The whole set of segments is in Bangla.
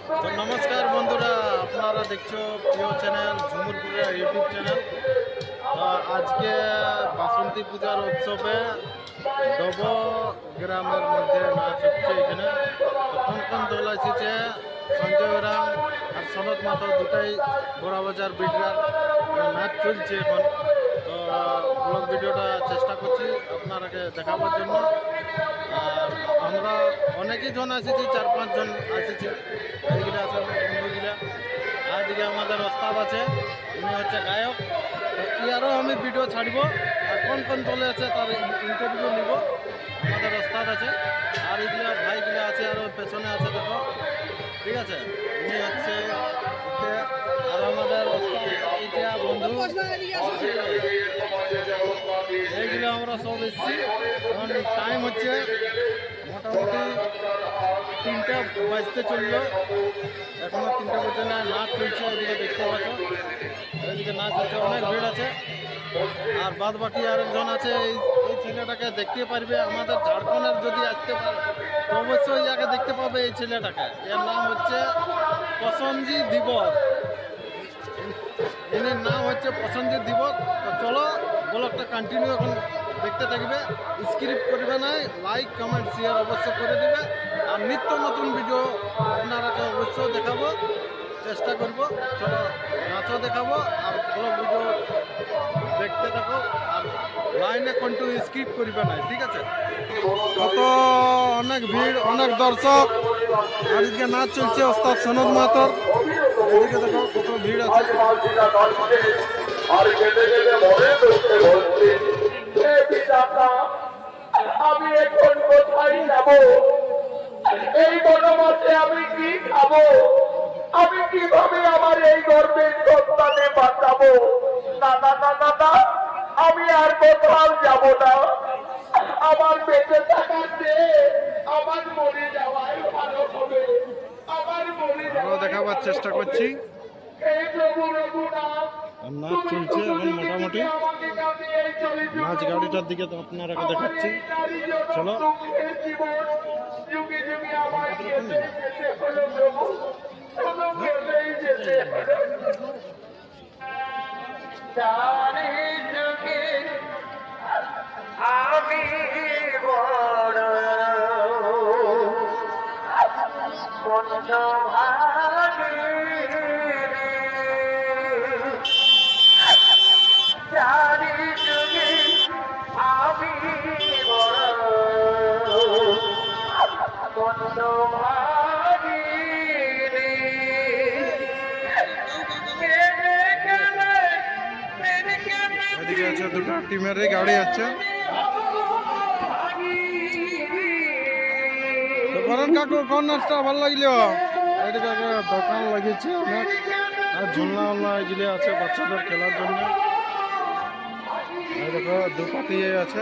তো নমস্কার বন্ধুরা, আপনারা দেখছো প্রিয় চ্যানেল ঝুমুরপুরের ইউটিউব চ্যানেল। তো আজকে বাসন্তী পূজার উৎসবে ডব গ্রামের মধ্যে নাচ হচ্ছে এখানে। তো কোন কোন দল এসেছে, সঞ্জয় রাম আর সনদ মাতো দুটাই বড়াবাজার বিটরা নাচ চলছে এখন। তো ব্লগ ভিডিওটা চেষ্টা করছি আপনারাকে দেখাবার জন্য। আর আমরা অনেকই জন এসেছি, 4-5 জন এসেছি। এইগুলো আছে বন্ধুগুলা। আর এদিকে আমাদের ওস্তাদ আছে, উনি হচ্ছে গায়ক। তো ইয়ারও আমি ভিডিও ছাড়ব, আর কোন কোন দলে আছে তার ইন্টারভিউ নিব। আমাদের ওস্তাদ আছে, আর এইগুলা ভাইগুলো আছে, আরও পেছনে আছে দেখো, ঠিক আছে। উনি হচ্ছে আর আমাদের ওস্তাদ বন্ধু। এইগুলো আমরা সব এসেছি। এখন টাইম হচ্ছে মোটামুটি 3টা বাজতে চললো, এখনো 3টা বাজে না। নাচ চলছে, এদিকে দেখতে পাচ্ছ, এদিকে নাচ হচ্ছে, অনেক ভিড় আছে। আর বাদ বাকি আরেকজন আছে, এই ছেলেটাকে দেখতে পারবে। আমাদের ঝাড়খণ্ডের যদি আসতে পারে তো অবশ্যই যাকে দেখতে পাবে এই ছেলেটাকে। এর নাম হচ্ছে প্রসেনজিৎ দিবস। এর নাম হচ্ছে প্রসেনজিৎ দিবস। তো চলো ব্লগটা কন্টিনিউ এখন দেখতে থাকবে, স্ক্রিপ্ট করবে না, লাইক কমেন্ট শেয়ার অবশ্যই করে দিবে। আর নিত্য নতুন ভিডিও আপনারাকে অবশ্যই দেখাবো, চেষ্টা করব। চলো নাচও দেখাবো আর ব্লগ ভিডিও দেখতে থাকো, আর লাইনে কন্টিনিউ স্ক্রিপ্ট করবে না, ঠিক আছে। কত অনেক ভিড়, অনেক দর্শক। আর এদিকে নাচ চলছে ওস্তাদ সনদ মাহাতোর। এদিকে দেখো কত ভিড় আছে। আমি এখন কোথায় যাব? এই বনমাসে আমি কি খাবো? আমি কিভাবে আমার এই গর্বের সন্তানে বাঁচাবো? না না না না না, আমি আর কোথাও যাব না। আমার বেঁচে থাকার চেয়ে আমার মরে যাওয়াই ভালো হবে। আমার মরে যাওয়া দেখাবার চেষ্টা করছি। এই প্রভু রঘুনাথ, নাচ চলছে এখন মোটামুটি। নাচ গাড়িটার দিকে তো আপনারাকে দেখাচ্ছি, চলো। যুগে যুগে আমার যেতে হলো প্রভু, গেলেই যেতে জানি যুগে আমি বড় জানি যুগে আমি বড় এদিকে আছে দুটো টিমের গাড়ি আছে। তো করেন কাকু, কোন নাচটা ভালো লাগলো? এদিকে দোকান লাগিয়েছে অনেক, আর ঝুলনা উলনা এগুলি আছে বাচ্চাদের খেলার জন্য। এই দেখো দুপাটি আছে,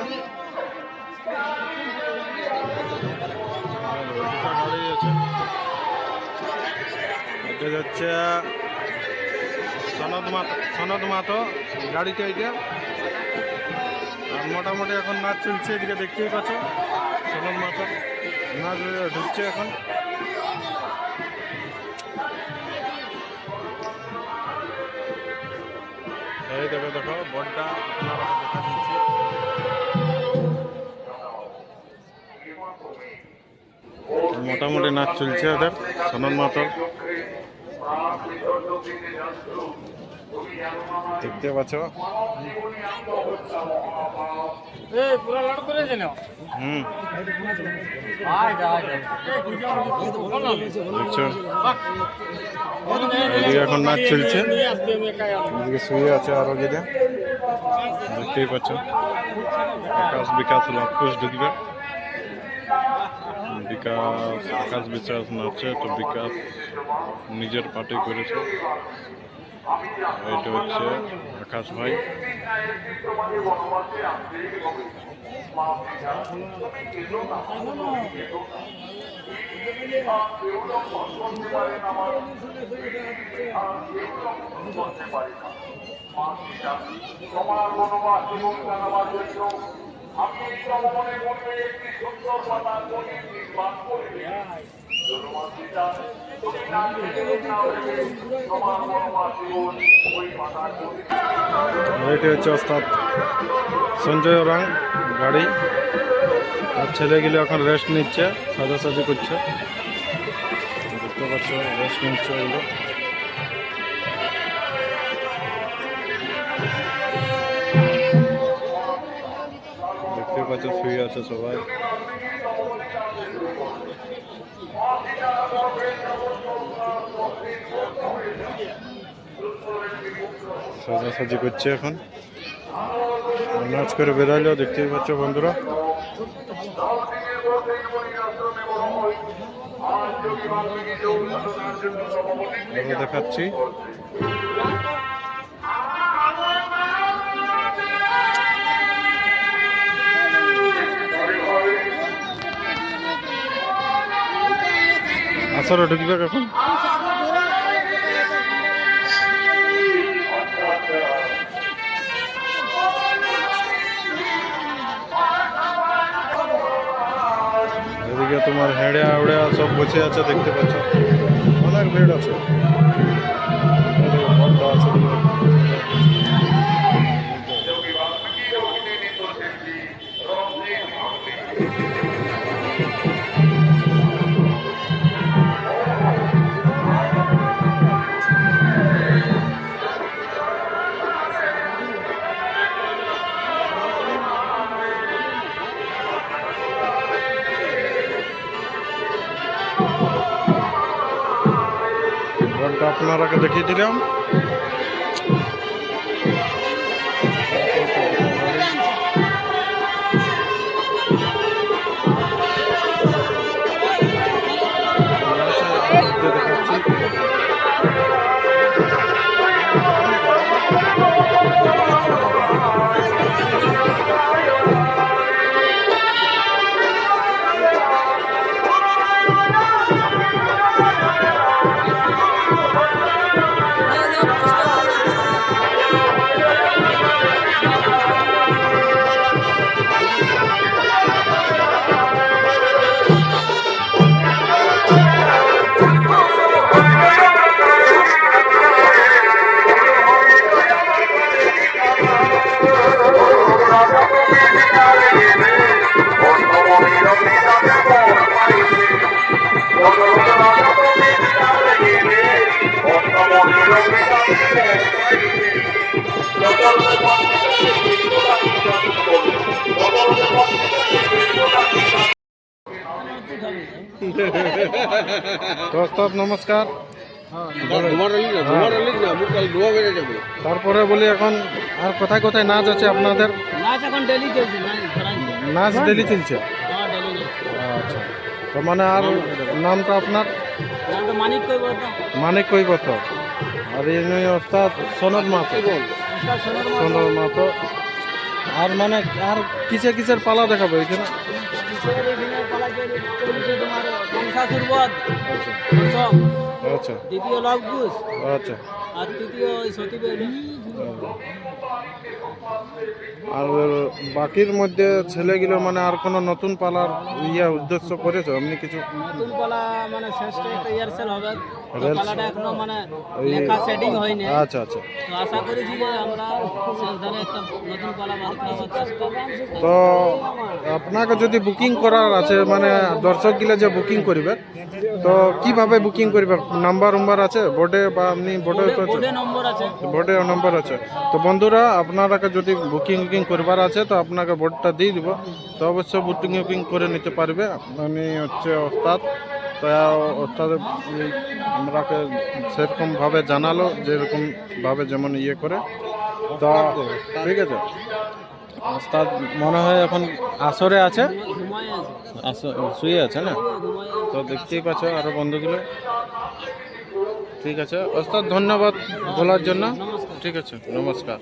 গাড়ি আছে। এটা হচ্ছে সনদ মাতো গাড়িটা এটা। আর মোটামুটি এখন নাচ চলছে, এদিকে দেখতেই পাচ্ছ সনদ মাতো নাচ ঢুকছে এখন। এই দেখো দেখো বড়টা আপনারা দেখা দিচ্ছি। মোটামুটি নাচ চলছে ওদের সনদ মাতর, দেখতে পাচ্ছ। এদিকে এখন নাচ চলছে, এদিকে শুয়ে আছে আরো যেটা দেখতেই পাচ্ছ। আকাশ বিকাশ লাভকুশ ঢুকবে, বিকাশ আকাশ বিশ্বাস নাচছে। তো বিকাশ নিজের পার্টি করেছে। এইটা হচ্ছে আকাশ ভাই। তোমার মনোবাদ জীবন জানাবার জন্য আমি এই জনমনে মনে একটি সুন্দর পাতা নির্মাণ করে আর এটি হচ্ছে ওস্তাদ সঞ্জয় ওরাং গাড়ি। আর ছেলেগুলো এখন রেস্ট নিচ্ছে, সাজাসাজি করছে, দেখতে পাচ্ছ রেস্ট নিচ্ছে এগুলো। দেখতে পাচ্ছ শুয়ে আছে সবাই। সাজাসাজি করছে এখন, নাচ করে বেরাইলো, দেখতেই পাচ্ছ বন্ধুরা। আরো দেখাচ্ছি। আসলে ঢুকবে এখন। এদিকে তোমার হেঁড়ে আউড়ে সব বসে আছে, দেখতে পাচ্ছ অনেক ভিড় আছে। ঘন্টা আছে ঘন্টা আপনারাকে দেখিয়ে দিলাম। তো ওস্তাদ নমস্কার। তারপরে বলি এখন আর কোথায় কোথায় নাচ আছে আপনাদের? নাচ এখন ডেলি চলছে, নাচ ডেলি চলছে। হ্যাঁ ডেলি। আচ্ছা, তো মানে আর নামটা আপনার? নামটা মানিক কই বলতো? মানিক কৈবত। আর ইনি ওস্তাদ সনদ মাহাতো। সনদ মাহাতো। আর মানে আর কিসের কিসের পালা দেখাবো এখানে? তোমার কংসাসুর বধ প্রথম, আচ্ছা দ্বিতীয় লবকুশ, আচ্ছা। আর তৃতীয় ওই সতী বেদী। আর বাকির মধ্যে ছেলেগুলো মানে আর কোনো নতুন পালার উদ্দেশ্য করেছো আপনি কিছু? নতুন পালা মানে শেষে একটা ইয়ারসেল হবে, তো রেল- পালাটা এখনো মানে ওই- লেখা সেটিং হয়নি। আচ্ছা আচ্ছা। তো আশা করেছি যে আমরা শেষ ধারে একটা নতুন পালা বার করার চেষ্টা। তো আপনাকে যদি বুকিং করার আছে মানে দর্শকগুলো যে বুকিং করবে, তো কিভাবে বুকিং করবে? নাম্বার আছে বোর্ডে বা আপনি বোর্ডে বোর্ডে নম্বর আছে। বোর্ডে নম্বর আছে। তো বন্ধুরা আপনারা যদি বুকিং করবার আছে তো আপনাকে বোর্ডটা দিয়ে দিব, তো অবশ্যই বুকিং করে নিতে পারবে। আমি হচ্ছে ওস্তাদ, তো ওস্তাদ আমরাকে সেরকমভাবে জানালো যেরকমভাবে যেমন করে। তো ঠিক আছে, ওস্তাদ মনে হয় এখন আসরে আছে, ঘুমায় আছে, শুয়ে আছে না? ঘুমায় আছে। তো দেখতেই পাচ্ছ আরো বন্ধুগুলো। ঠিক আছে ওস্তাদ, ধন্যবাদ বলার জন্য। ঠিক আছে, নমস্কার।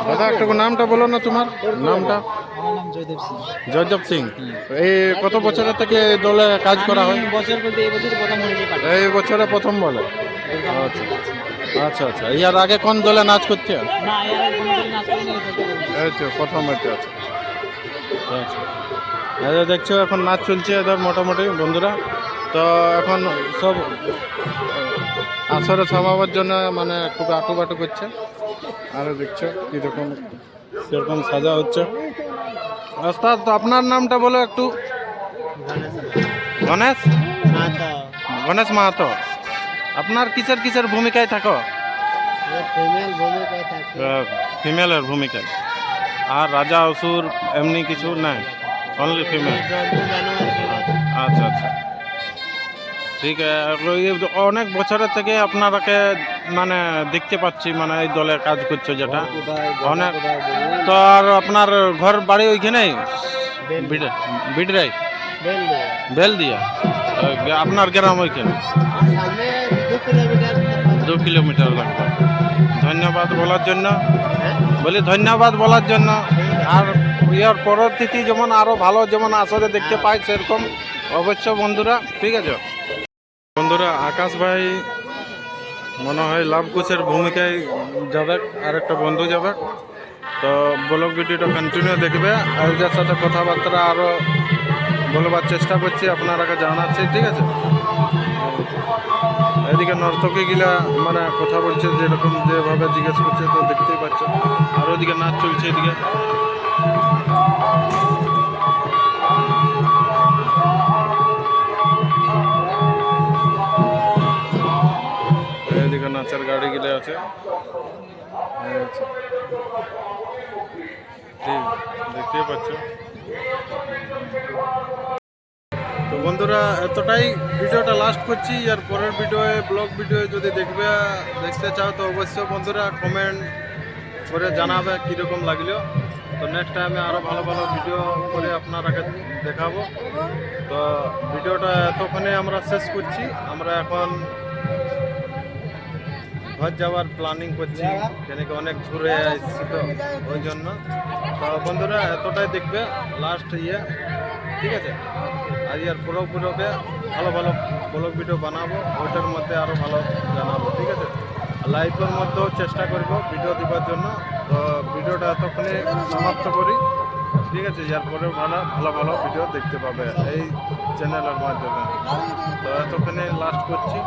দাদা একটু নামটা বলো না, তোমার নামটা? আমার নাম জয়দেব সিং। জয়দেব সিং। এই কত বছরের থেকে এই দলে কাজ করা হয়? বছর বলতে এই বছর প্রথম হয়েছে। এই বছরে প্রথম বলে? আচ্ছা আচ্ছা আচ্ছা। ইয়ার আগে কোন দলে নাচ করতে? না এর কোনোদিন নাচ করিনি, এই বলতে পারি। এই তো প্রথম হচ্ছে। আচ্ছা আচ্ছা। এই দেখছো এখন নাচ চলছে এদের মোটামুটি বন্ধুরা। তো এখন সব আসরে সমাবের জন্য মানে খুব আটু করছে। আরো দেখছো কীরকম সেরকম সাজা হচ্ছে। ওস্তাদ, তো আপনার নামটা বলো একটু। গণেশ গণেশ মাহাতো। আপনার কিসের ভূমিকায় থাকো? ফিমেল ভূমিকায় থাকে। ফিমেলের ভূমিকায়। আর রাজা অসুর এমনি কিছু নাই, অনলি ফিমেল। জন্তু জানোয়ার সেবা। আচ্ছা আচ্ছা, ঠিক আছে। অনেক বছরের থেকে আপনারাকে মানে দেখতে পাচ্ছি, মানে এই দলে কাজ করছে যেটা অনেক। তো আর আপনার ঘর বাড়ি ওইখানেই বিডরাই বেল দিয়া? আপনার গ্রাম ওইখানে? সামনে 2 কিলোমিটার। 2 কিলোমিটার লাগবে। ধন্যবাদ বলার জন্য, বলি ধন্যবাদ বলার জন্য। আর ইয়ার পরবর্তী যেমন আরো ভালো যেমন আসরে দেখতে পাই সেরকম অবশ্য বন্ধুরা, ঠিক আছে বন্ধুরা। আকাশ ভাই মনে হয় লাভ কোচের ভূমিকায় যাবে, আর একটা বন্ধু যাবে। তো ব্লগ ভিডিওটা কন্টিনিউ দেখবে, আর এদের সাথে কথাবার্তা আরও বলবার চেষ্টা করছি, আপনারাকে জানাচ্ছি, ঠিক আছে। এদিকে নর্তকী গিলা মানে কথা বলছে যেরকম যেভাবে জিজ্ঞেস করছে, তো দেখতেই পাচ্ছ। আর ওদিকে নাচ চলছে এদিকে। এদিকে নাচের গাড়ি গিলে আছে। আচ্ছা, ঠিক দেখতেই পাচ্ছ। তো বন্ধুরা এতটাই, ভিডিওটা লাস্ট করছি। আর পরের ব্লগ ভিডিও যদি দেখতে চাও তো অবশ্যই বন্ধুরা কমেন্ট করে জানাবে কীরকম লাগলো। তো নেক্সট টাইমে আরও ভালো ভালো ভিডিও করে আপনারাকে দেখাবো। তো ভিডিওটা এতক্ষণে আমরা শেষ করছি। আমরা এখন ঘর যাওয়ার প্ল্যানিং করছি, কেন কি অনেক ঘুরে এসেছি তো ওই জন্য। তো বন্ধুরা এতটাই দেখবে লাস্ট ঠিক আছে। আর ইয়ার ব্লগে ভালো ভালো ব্লগ ভিডিও বানাবো, ওইটার মধ্যে আরও ভালো জানাবো, ঠিক আছে। লাইভের মধ্যেও চেষ্টা করব ভিডিও দেওয়ার জন্য। তো ভিডিওটা এতক্ষণে সমাপ্ত করি, ঠিক আছে। ইয়ার পরে ভালো ভিডিও দেখতে পাবে এই চ্যানেলের মাধ্যমে। তো এতক্ষণে লাস্ট করছি।